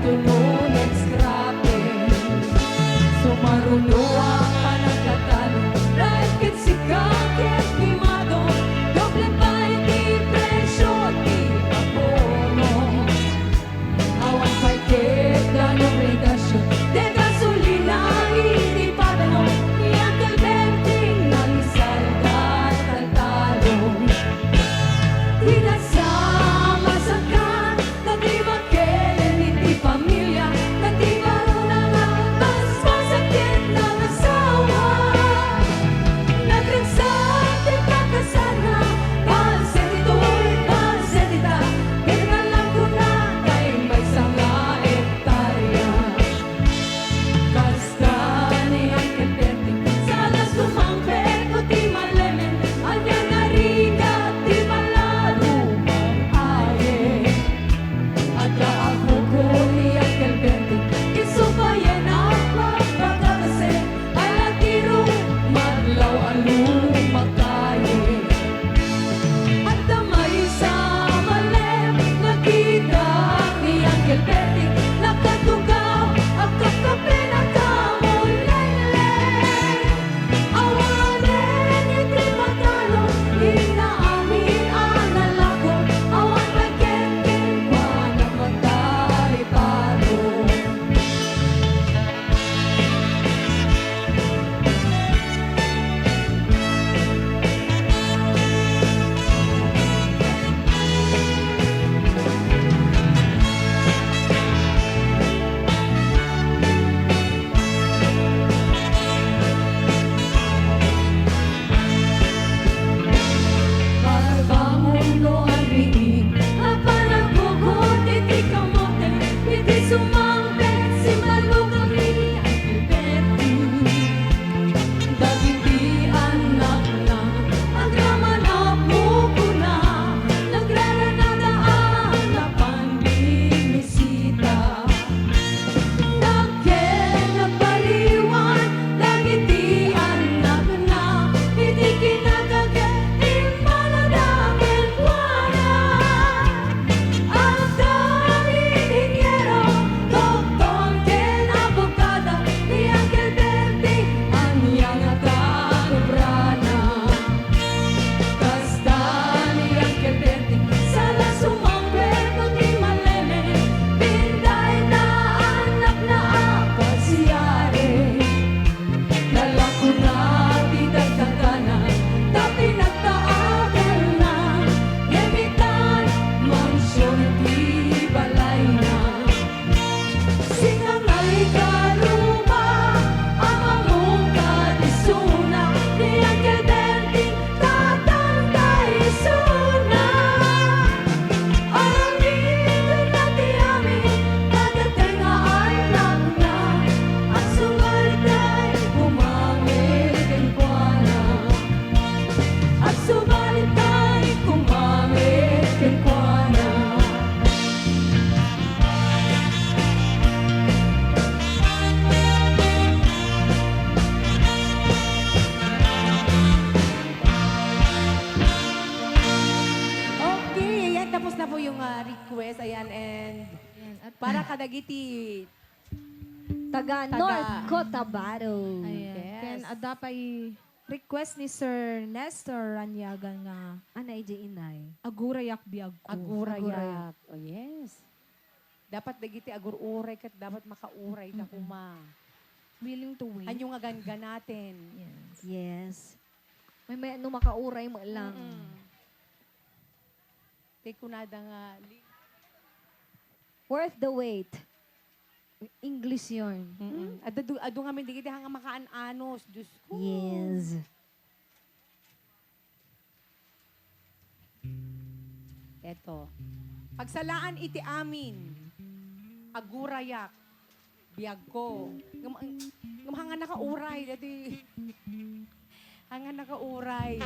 afternoon and scrapping. Sumarunua pa nagkatalo, right kit si kakit quemado, doble pa di presyo di abono. Awan pa kit la obligasyon, de gasolina hindi pa dano, iyan kay benting nalisalda at talong. Di nasama sa kan, di makelen, hindi pamilya, di marunang ang mas masakit ng asawa. Nagkansak, di kakasal na, pansin ito'y pansin ita, alam ko na kay may sanga hektarya. Basta niyang kentente, salas tumangpek o di malemen, anya nariga di malarumang aye. Aga ako ko niyang kentente, isubayan ako pagkakase, alatiro madlaw alumakaye. At damay sa malem, nakita niyang kentente, nakatugaw ang kakape na kamulele. Awanen iti matalo, inaamin ang nalako, awan nagkengkeng pa na magdaripado. Barbangulo ang rinig, apan ang bukod, iti kamote, iti sumangpet, si malukang ni ang pipeti. Dagiti anak na, ang drama na buko na, nagraranadaan na pandinisita. Nagken nagbaliwan, dagiti anak na, iti kinagagay, imanadagen kuana. Altar ingeniero, doktor ken abogada, iyang kelberte, anyang nagkanubrana. Basta niyang kelberte, sala sumangpet o di maleme, pinday na anak na apasiyare. Dala ko na di dagdagana, tapi nagtaagal na, gamitan mansyon di balay na. Singangay karuma, amamong kadisuna, niyang kelbenting tatangkay isuna. Aramidan na tiyamin, nagatenga ay nagna, at sumalitay kumamit ken kuana. At sumalitay kumamit ken kuana. Okay, ayan. Tapos na po yung request. Ayan, and At para kadagiti. taga North Cotabato. Ayan. Yes. Ken adapay request ni Sir Nestor Ranyagan nga Anay di inay. agurayak biag ko. Agurayak. Oh, yes. Dapat dagiti agur-uray kat dapat makauray na kuma. Willing to wait. Anyo nga ganga natin. Yes. Yes. May no makauray mo lang. Take ko nada nga. Worth the wait. English yun. Ado nga may digiti hanga makaan-anos. Diyos ko. Yes. Eto. Pagsalaan iti amin. Agurayak. Biyag ko. Hanga nakauray. Dati. Hanga nakauray.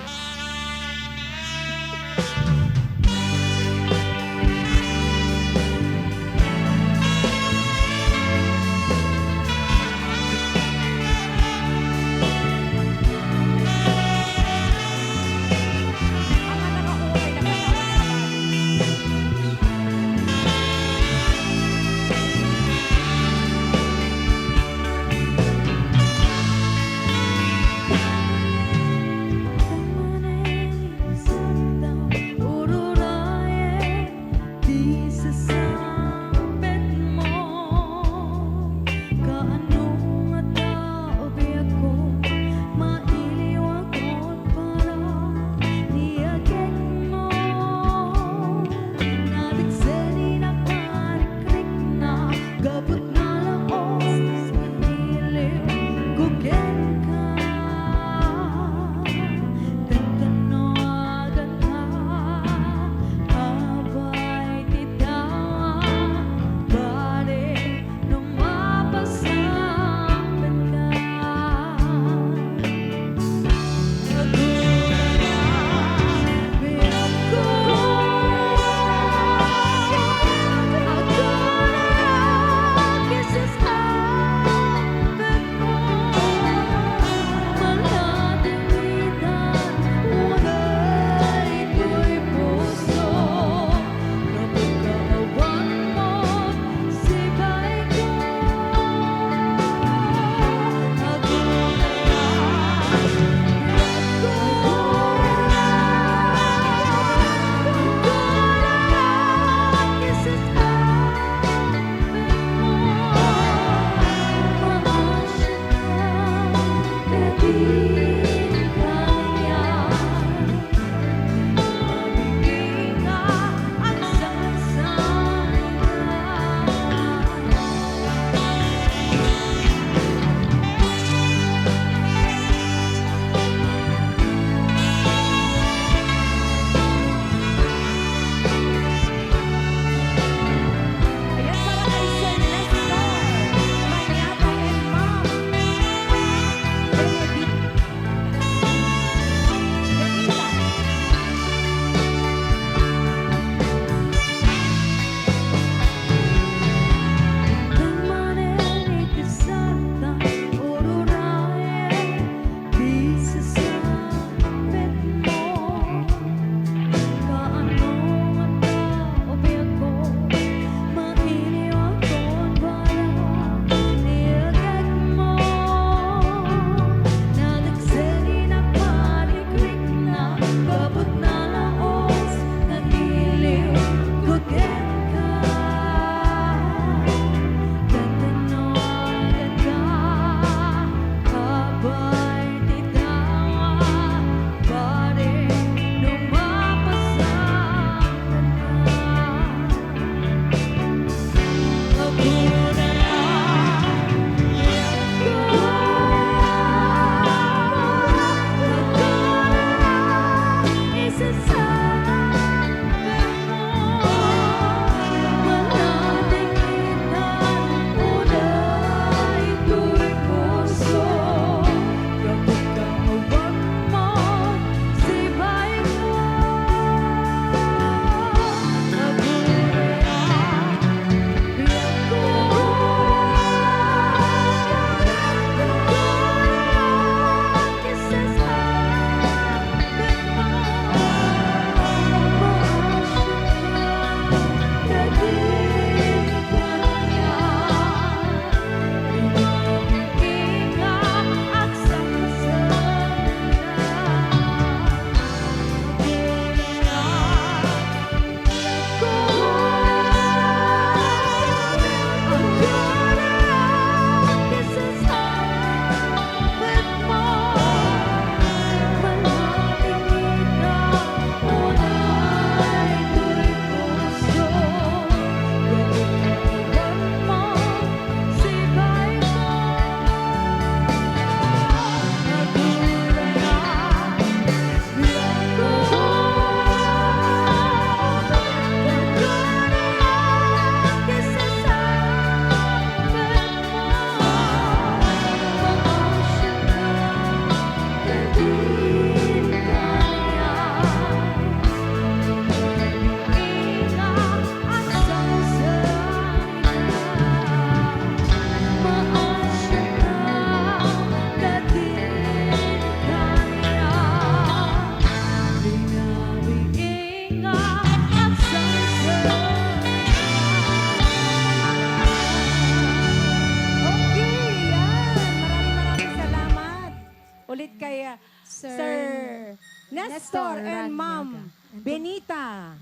kay Sir Nestor and Ma'am Benita.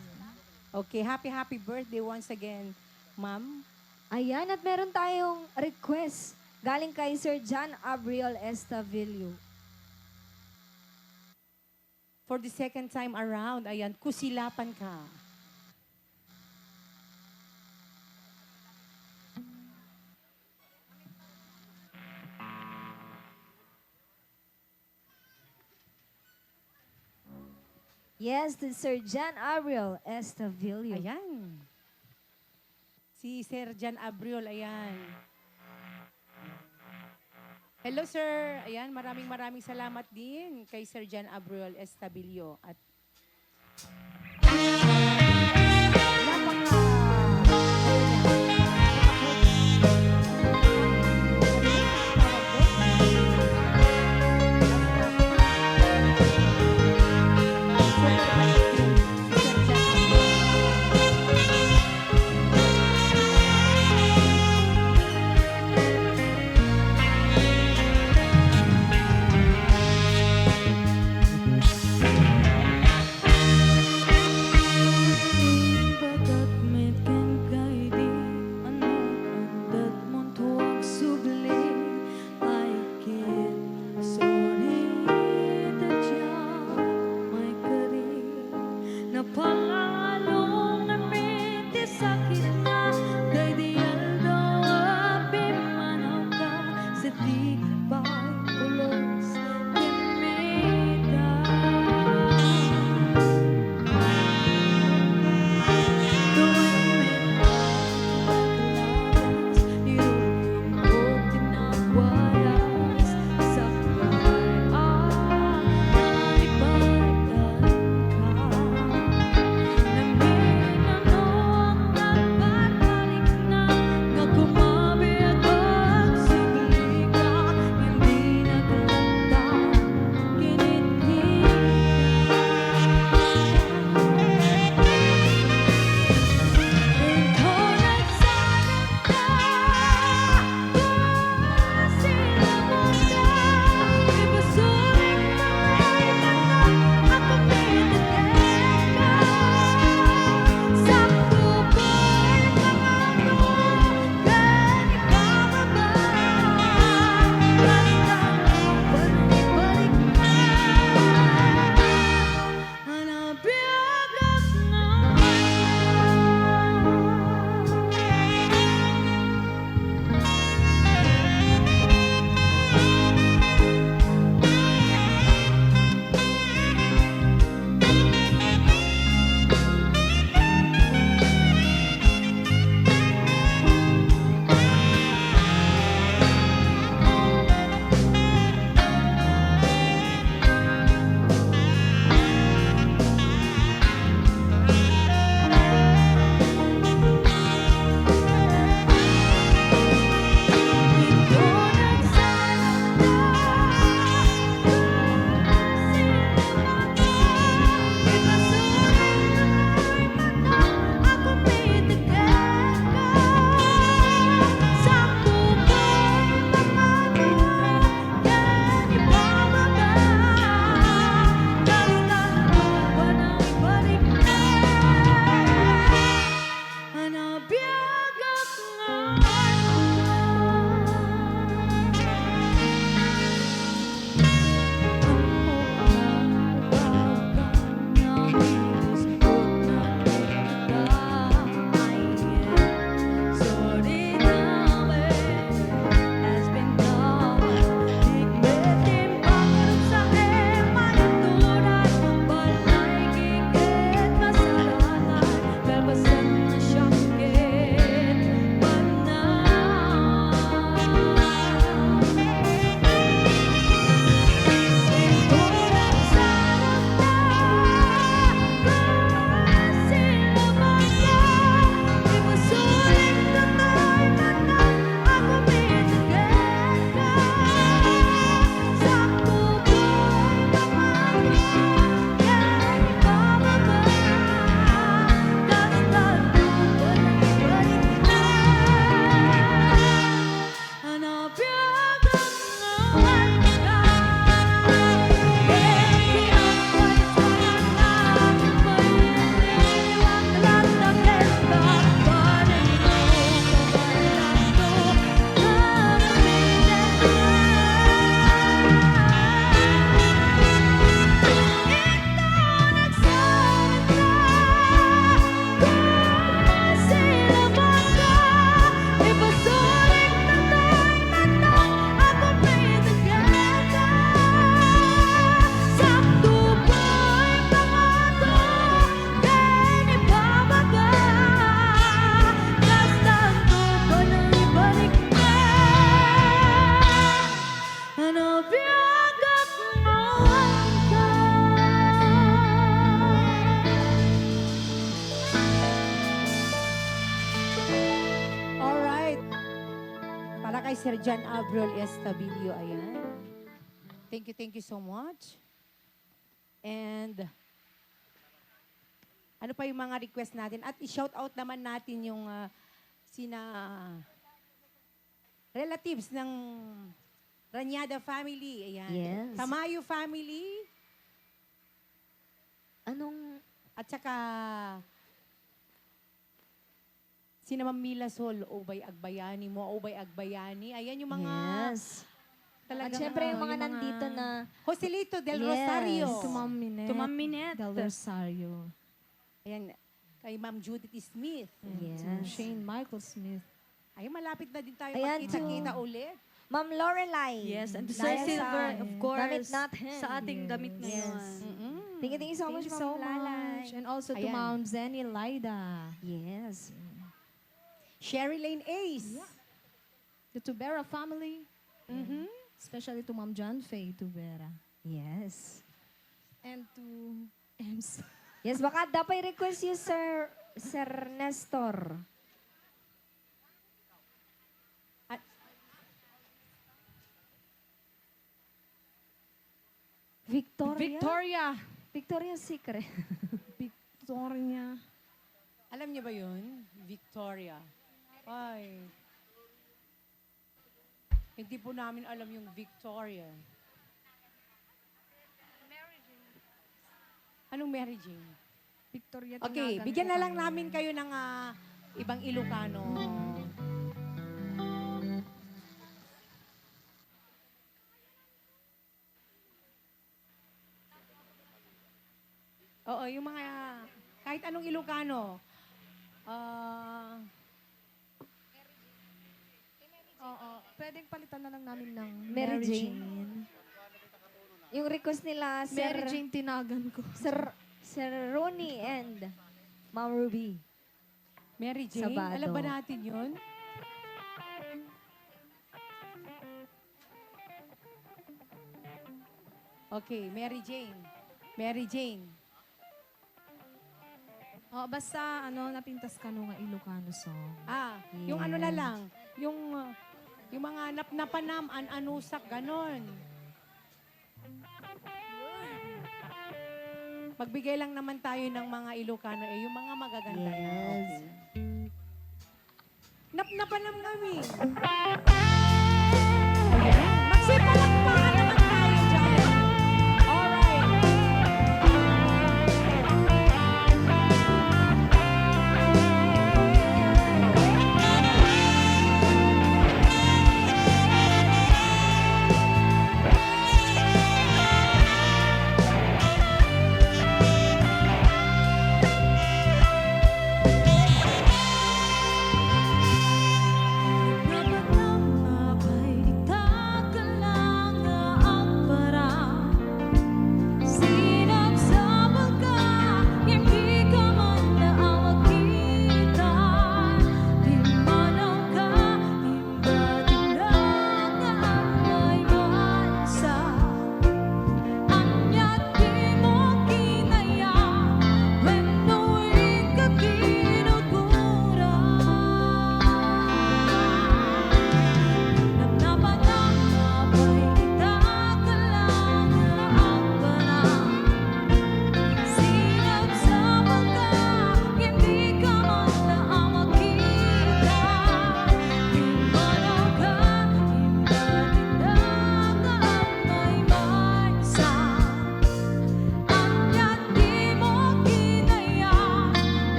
Okay, happy birthday once again, Ma'am. Ayan, at meron tayong request galing kay Sir John Abriel Estavillo. For the second time around, ayan, kusilapan ka. Yes, to Sir John Abriel Estavillo. Ayan. Si Sir Jan Abriol, ayan. Hello, sir. Ayan, maraming salamat din kay Sir Jan Abriol Estabilio. At Para kay Sir John Abril Estabilio, ayan. Thank you so much. And ano pa yung mga request natin? At i-shout out naman natin yung sina relatives ng Ranyada family. Ayan. Yes. Tamayo family. Anong, At saka sina Ma'am Mila Sol, Obay Agbayani, Mo Obay Agbayani. Ayan yung mga yes. At talagang syempre yung ano, mga yung mga- nandito na, Joselito del Yes. Rosario. To Ma'am Minette. To Ma'am Minette. Del Rosario. Ayan, kay Ma'am Judith Smith. Yes. To Shane Michael Smith. Ay, malapit na din tayo Ayan, magkita-kita ulit. Ma'am Lorelai. Yes, and to Dahil Sir Silver, sa of course. Damit natin. Sa ating damit Yes. ngayon. Mm-mm. Thank you so much, Thank you Ma'am so Lalay. much. And also to Ayan. Ma'am Zenny Laida. Yes. Sherry Lane Ace. The Tubera family. Mhm. Especially to Ma'am John Faye Tubera. Yes. And to Ems. Yes, baka dapat request you, Sir Nestor. Victoria? Victoria. Victoria's Secret. Victoria. Alam niyo ba yun? Victoria. Ay. Hindi po namin alam yung Victoria. Anong Mary Jane? Victoria Okay, tinagan bigyan ko na lang kayo. namin kayo ng ibang Ilocano. Oo, yung mga, kahit anong Ilocano. Ah, Oo. Pwedeng palitan na lang namin ng Mary Jane. Yung request nila, Mary Jane tinagan ko. Sir Ronnie and Ma'am Ruby. Mary Jane, Sabado. alam ba natin yun? Okay, Mary Jane. Mary Jane. Oh, basta napintas ka nung nga Ilocano song. Yung ano na Yes. lang, yung mga napnapanam, anusak, ganon. Magbigay lang naman tayo ng mga Ilocano, yung mga magaganda na. Yes. Okay. Napnapanam kami. Magsipalakpakan naman tayo dyan. Alright. Napanam na ba'y itatala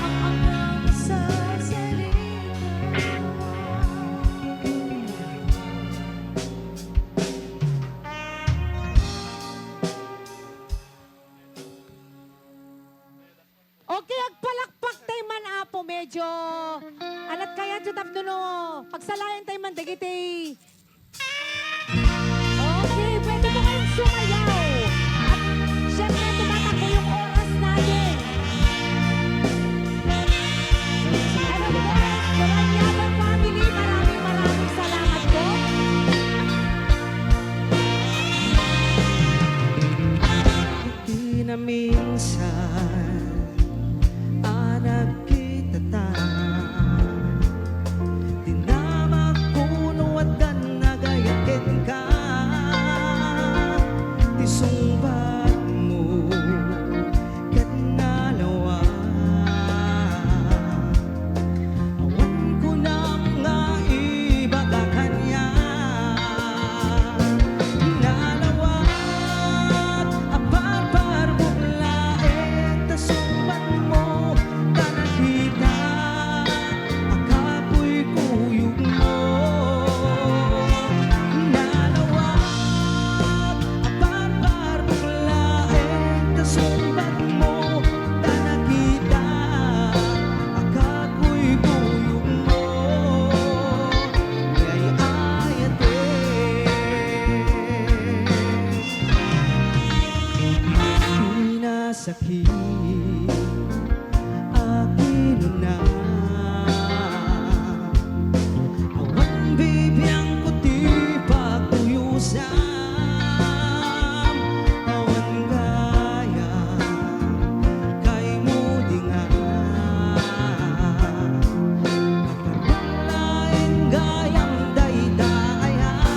ang angang sa salita. Okay, agpalakpak tayo man apo, medyo anat kaya tutap no, pagsalayan tayo man dagiti. Okay, pwede mo kayong sumayaw. At syempre, tumatakbo yung oras natin. Ano po, Karanyagan family, maraming salamat po. Di na minsan nagkita ta. Di na makuno at nagayakin ka. Di sumbat mo kat nalawa. Awan ko na nga ibaga kanya. Nalawat apar buglaet ta sumbat mo ta nakita akapoy kuyog mo. Nalawat apar buglaet ta sumbat mo ta nakita akapoy kuyog mo. Ngay ayate pinasakit akin na awan bibiyang ko ti pagkuyusam awan gaya kay mo di nga napaglaing gayang daydayan.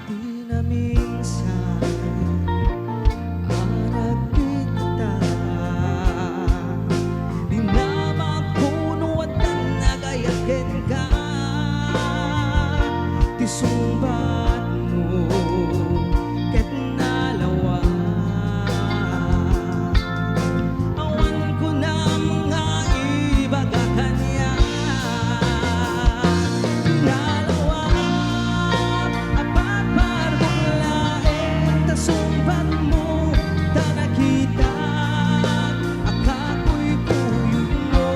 Di na minsan nagkita. Di na mapuno at nagayakin ka. Ti sumbat mo ket nalawa. Awan ko na mga ibaga kanya. Nalawat apapar buglaet ta sumbat mo ta nakita akapoy kuyog mo.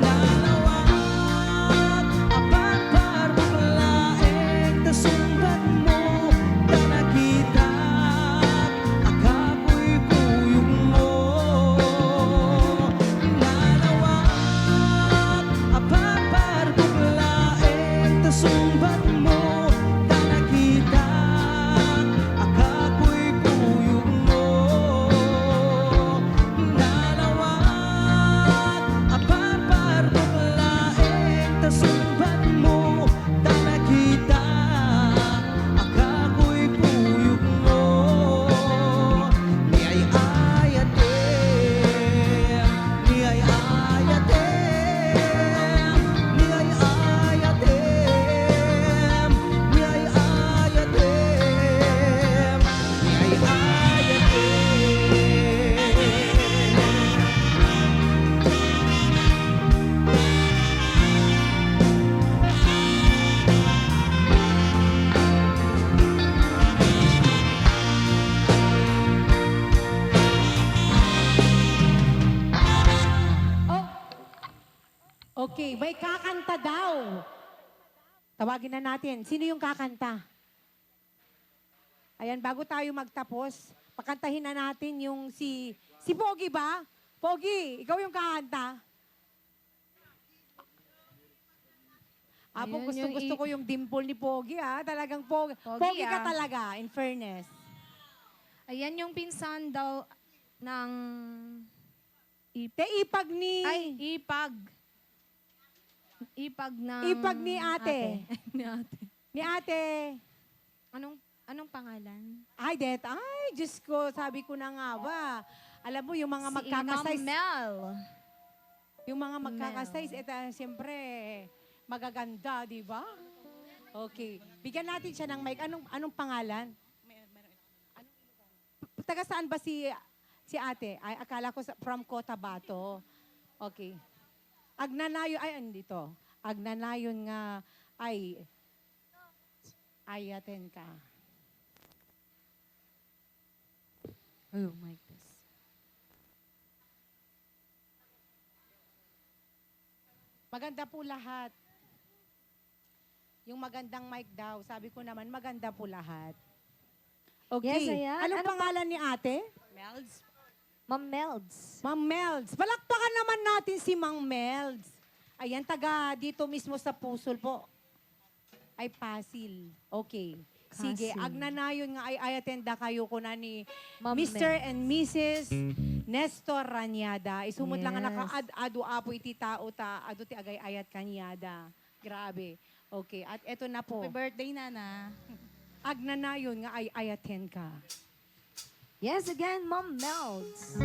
Nalawat apapar buglaet ta sumbat mo ta nakita akapoy kuyog mo. Nalawat apapar buglaet ta sumbat mo ta nakita akapoy kuyog mo. Nalawat apapar buglaet ta sumbat mo ta nakita akapoy kuyog mo. Ni ay ayate, ni ay ayate, ni ay ayate, ni ay ayate, ni ay ayate. Okay, may kakanta daw. Tawagin na natin. Sino yung kakanta? Ayan, bago tayo magtapos, pakantahin na natin yung si Pogi ba? Pogi, ikaw yung kakanta. Apo, Ayun, gusto ko yung dimple ni Pogi, ah. Talagang Pogi. Pogi, Pogi ka ah. talaga, in fairness. Ayan yung pinsan daw ng Te ipag ni... ay ipag. Ipag ng Ipag ni ate. Ni ate. Ni ate. Anong pangalan? Ay, Ay, Diyos ko, sabi ko na nga ba. Alam mo, yung mga Si magkakasize, Ma'am Mel. yung mga magkakasize, siyempre, magaganda, di ba? Okay. Bigyan natin siya ng mic. Anong pangalan? Taga saan ba si ate? Ay, akala ko from Cotabato. Okay. Agnanayon, ay, andito. Agnanayon nga, ayaten ka. Oh my goodness. Maganda po lahat. Yung magandang mic daw. Sabi ko naman, maganda po lahat. Okay. Yes, ayan. Anong pangalan ni ate? Ma'am Melds. Ma'am Melds. Palakpakan naman natin si Ma'am Melds. Ayan, taga dito mismo sa Pusol po. Ay, Pasil. Okay. Sige, Pasil. agnanayon nga ay ayatenda kayo ko na ni Ma'am Mr. and Mrs. Nestor Ranyada. Isumot lang nga Yes. naka-adu apo iti tao ta adu ti agay ayat kanyada. Grabe. Okay, at eto na po. Happy birthday, Nana. Agnanayon nga ay ayaten ka. Yes, again, Ma'am Melds.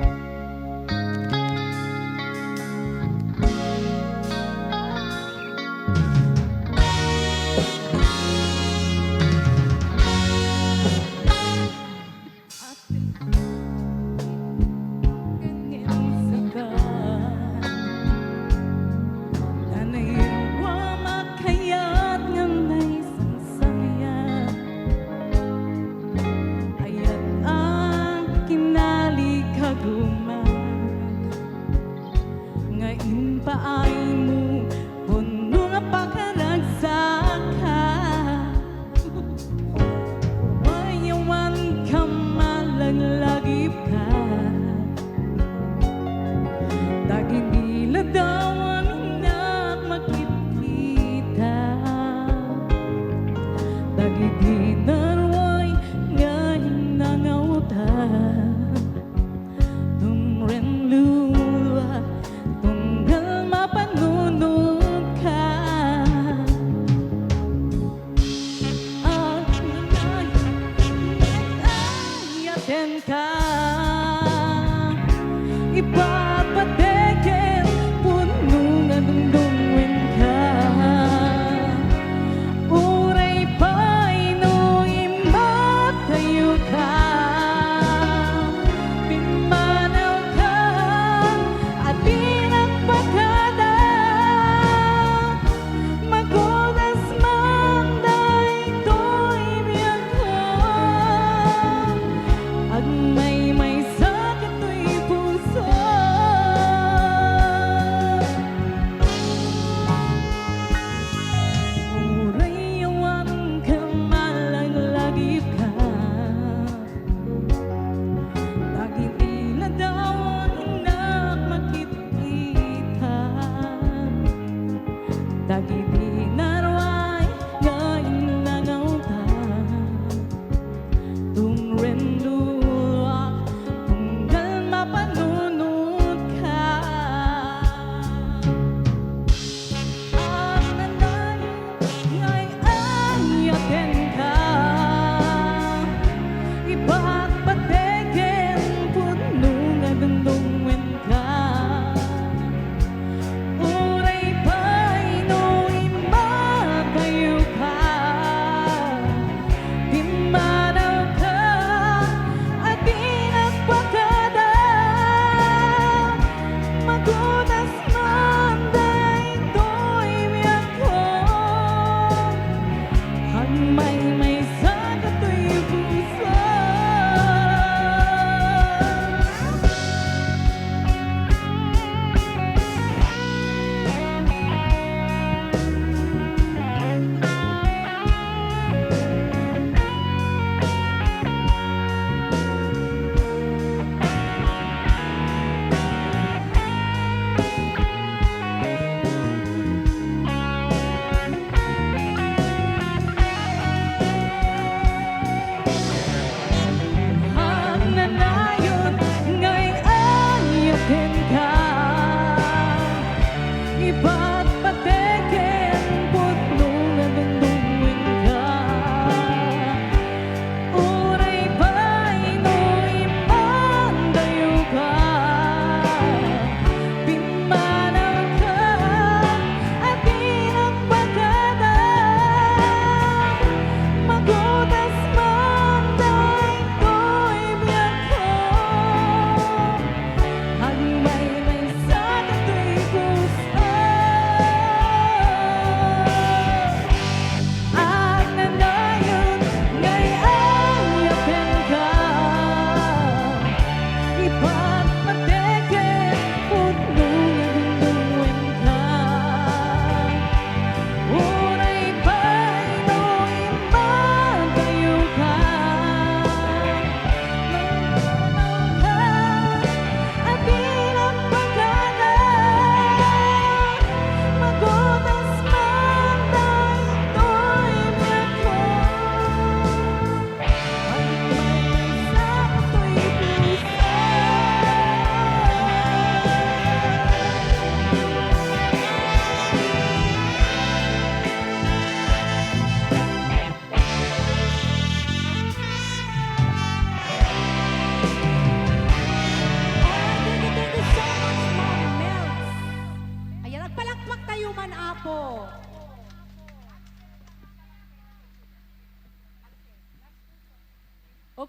Paay mo, puno nga pakaragsak ka. Wayawan ka malaglagip ka. Daging nila daw ang hinak makikita. Daging dinarway nga hinangautan. Tumren lula, tunggal mapanood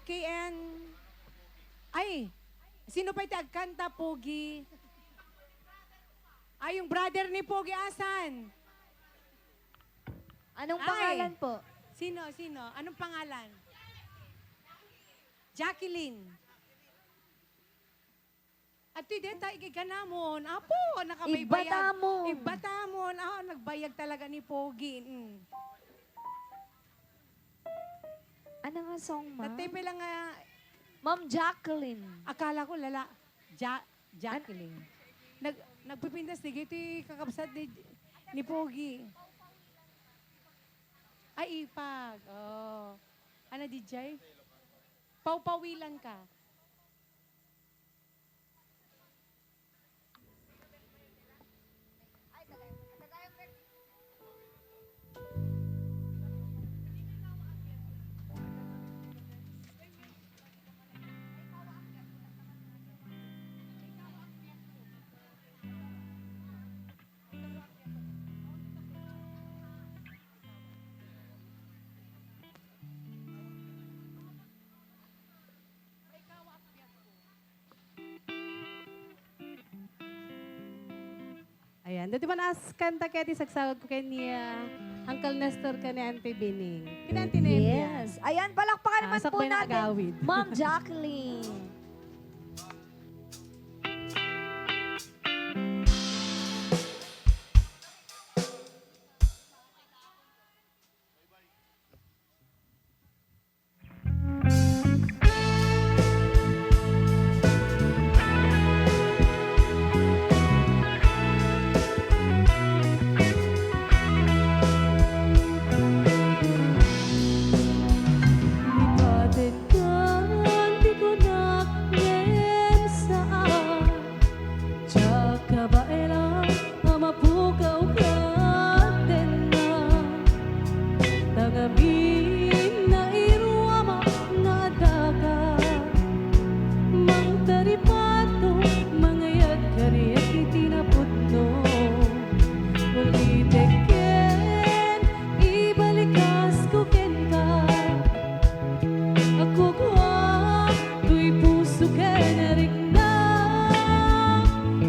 Okay, and... Ay, sino pa itagkanta, Pogi? Ay, yung brother ni Pogi, asan? Anong Ay. pangalan po? Sino? Anong pangalan? Jacqueline. At hindi tayo ikiganamon. Apo, nakabaybayag. Ibatamon. Ibatamon. Ah, nagbayag talaga ni Pogi. Ano nga song, ma'am? Tatay pa lang nga, Ma'am Jacqueline. akala ko lala. Jacqueline. Nagpipindas ni Gito kakabsat ni Pogi. Ay, ipag. Oh. Ano, DJ? Paupawilan ka. Ayan. Dati ba naas kanta kaya di sagsawag ko kay niya Uncle Nestor ka ni Auntie Bining. Kinanti na yun niya. Yes. Ayan, palakpakan naman Asok po ba yung natin. nakagawid? Ma'am Jacqueline. Lipatin ka, di ko na ngayon saan. Tsaka ba era, mapukaw ka din na. Tangamin na iruama na daga. Mang taripato, mangayag kariyak itinaputno. Ulitin, ibalikas ko ken ka. Ako kuha, tuy puso ka na rin na.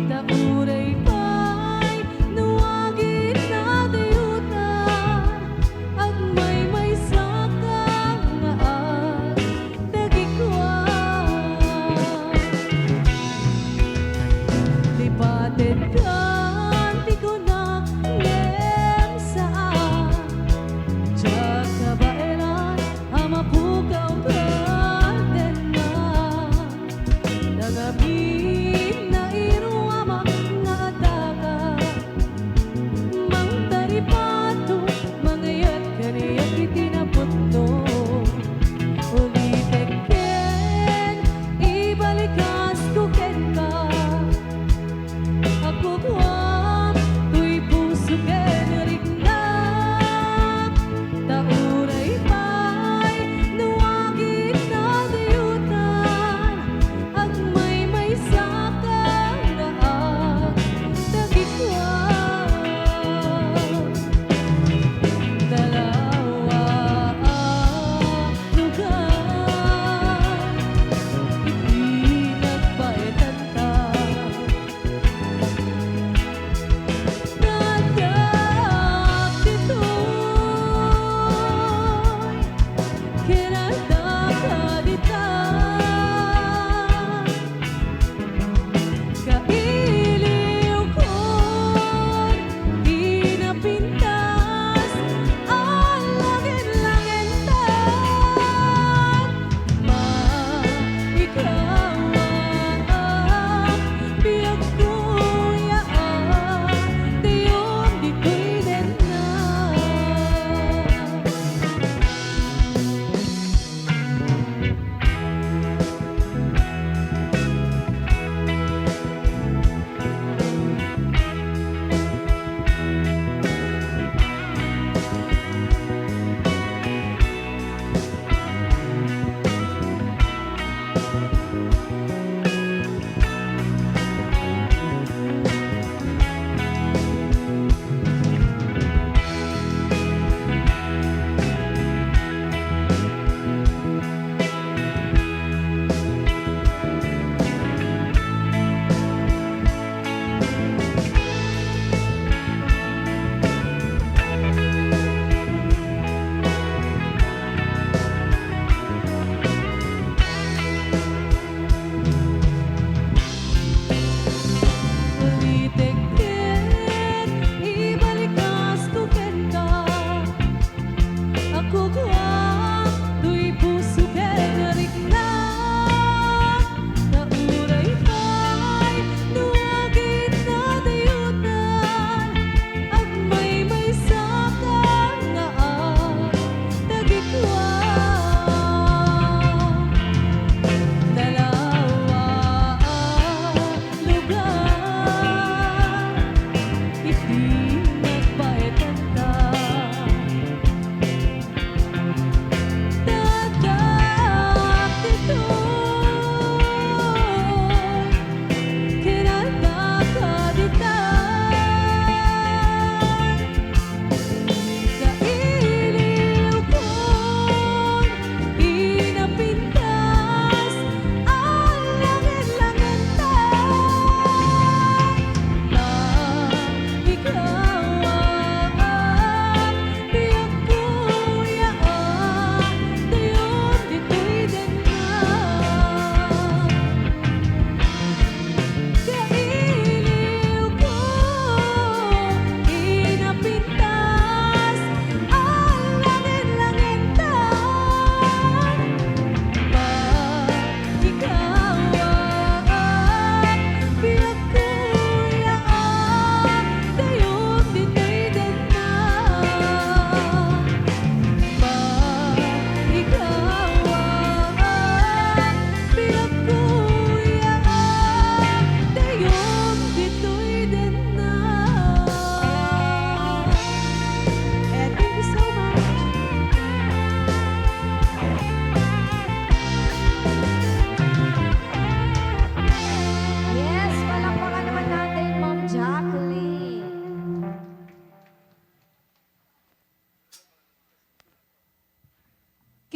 Tauray pa'y nuwagin na dayuta. Ang may sakang nga at dagikwa. Lipatin ka, di ko na ngayon saan. Tsaka ba eran, mapukaw ka din na. Nangamin na iruama nga daga. Mang taripato, mangayat kaniyak itinaputno. Ulitin ken, ibalikas ko ken ka. Ako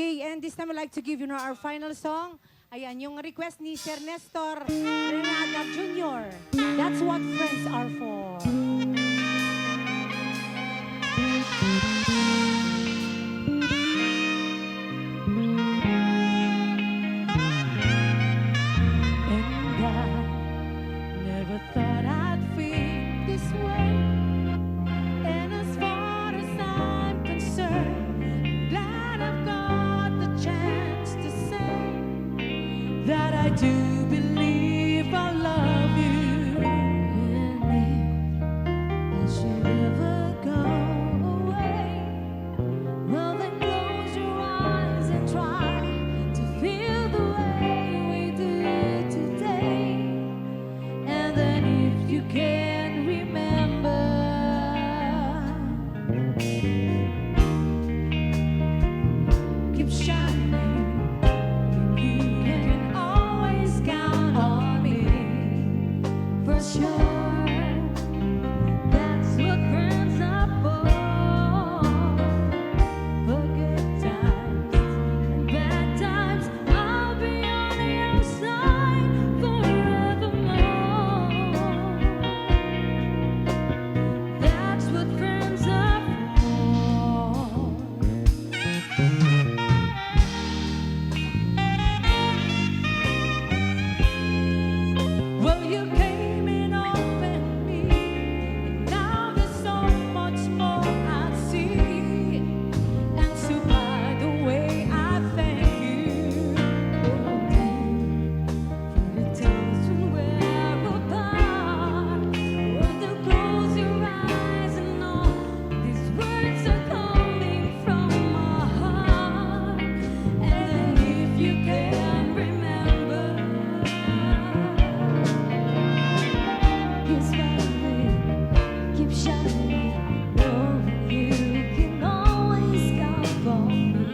Okay, and this time I'd like to give you now our final song. Ayan, yung request ni Sir Nestor Renaga Jr. That's what friends are for. And I never thought I'd feel this way. And as far as I'm concerned, glad I've got the chance to say that I do believe I love you. And if I should ever go away, well then close your eyes and try to feel the way we do today. And then if you can remember, keep shining. You can always count on me, for sure. That's what friends are for. For good times and bad times, I'll be on your side forevermore. That's what friends are for. Well, you came and opened me, and now there's so much more I see. And so by the way, I thank you for the times when we're apart. When you close your eyes and know these words are coming from my heart. And then if you can remember, keep smiling, keep shining. Know you can always count on me,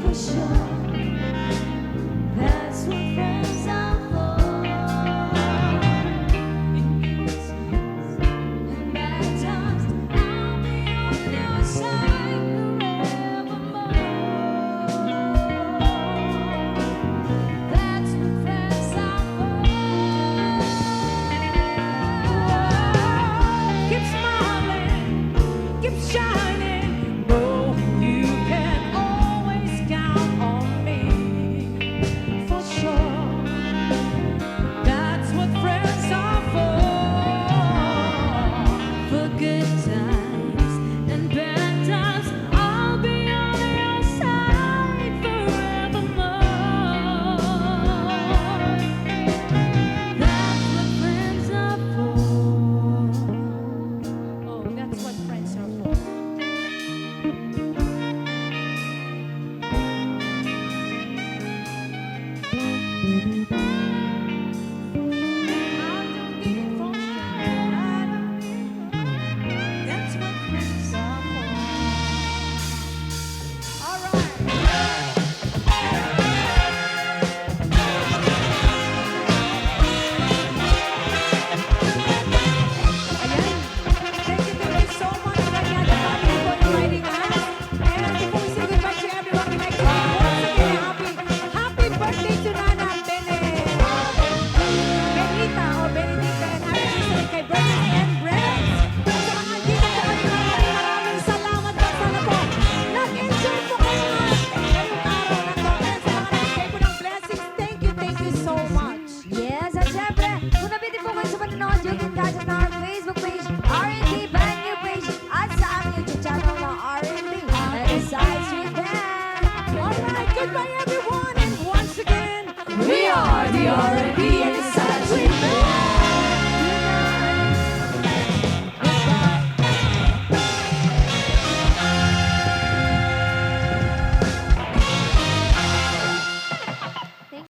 for sure. That's what friends are for. In good times and bad times, I'll be on your side forevermore. That's what friends are for. Keep smiling, keep shining. Know you can always count on me, for sure. That's what friends are for. For good times and bad times, I'll be on your side forevermore. That's what friends are for. Oh, that's what friends are for. That's what friends are for. All right. Ayan. Thank you so much, Ranyada family, for inviting us. And before we say goodbye to everyone, we'd like to once again happy birthday to Nana Benita o Benedicta, and happy birthday kay Bernie and Brett. Sa mga dito po kayo, maraming salamat po. Sana po nag-enjoy po kayo ngayong araw na to. And sa mga nag-enjoy po ng blessings, thank you so much. Yes, at syempre, kung nabitin po kayo sa panonood, you can catch us on our Facebook page, R&B Brand New Page, at sa aming YouTube channel na R&B. And besides with that, All right, goodbye everyone, and once again, We are the R&B